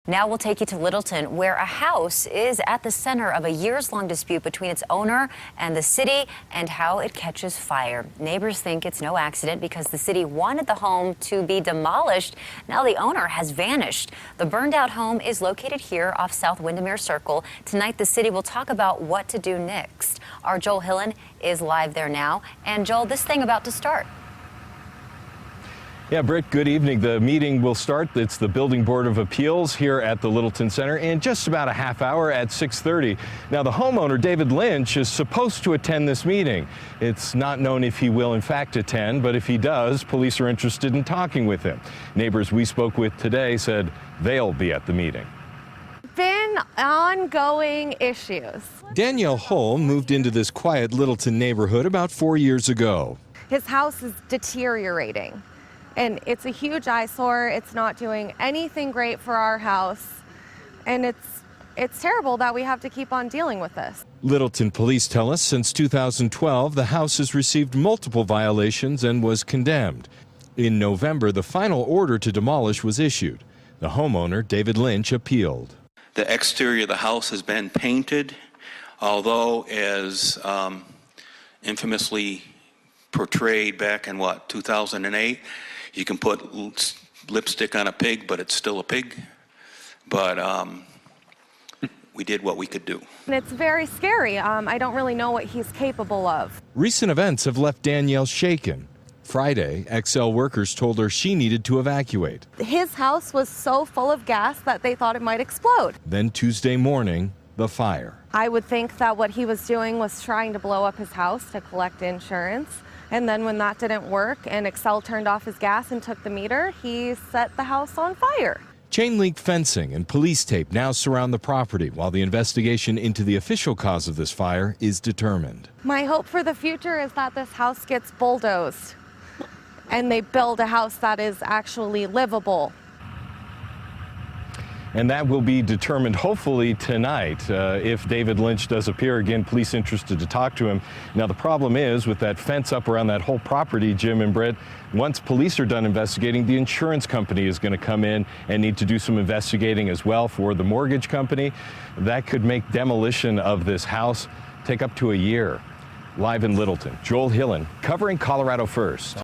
Now we'll take you to Littleton, where a house is at the center of a years-long dispute between its owner and the city and how it catches fire. Neighbors think it's no accident because the city wanted the home to be demolished. Now the owner has vanished. The burned-out home is located here off South Windermere Circle. Tonight, the city will talk about what to do next. Our Joel Hillen is live there now. And Joel, this thing about to start. Yeah, Britt, good evening. The meeting will start. It's the Building Board of Appeals here at the Littleton Center in just about a half hour at 6:30. Now, the homeowner, David Lynch, is supposed to attend this meeting. It's not known if he will, in fact, attend, but if he does, police are interested in talking with him. Neighbors we spoke with today said they'll be at the meeting. Been ongoing issues. Danielle Hull moved into this quiet Littleton neighborhood about 4 years ago. His house is deteriorating. And it's a huge eyesore. It's not doing anything great for our house. And it's terrible that we have to keep on dealing with this. Littleton police tell us since 2012, the house has received multiple violations and was condemned. In November, the final order to demolish was issued. The homeowner, David Lynch, appealed. The exterior of the house has been painted, although as infamously portrayed back in 2008, you can put lipstick on a pig, but it's still a pig. But we did what we could do. And it's very scary. I don't really know what he's capable of. Recent events have left Danielle shaken. Friday, XL workers told her she needed to evacuate. His house was so full of gas that they thought it might explode. Then Tuesday morning, the fire. I would think that what he was doing was trying to blow up his house to collect insurance. And then when that didn't work and Excel turned off his gas and took the meter, he set the house on fire. Chain link fencing and police tape now surround the property while the investigation into the official cause of this fire is determined. My hope for the future is that this house gets bulldozed and they build a house that is actually livable. And that will be determined hopefully tonight if David Lynch does appear. Again, police interested to talk to him. Now, the problem is with that fence up around that whole property, Jim and Britt, once police are done investigating, the insurance company is going to come in and need to do some investigating as well for the mortgage company. That could make demolition of this house take up to a year. Live in Littleton, Joel Hillen, covering Colorado First.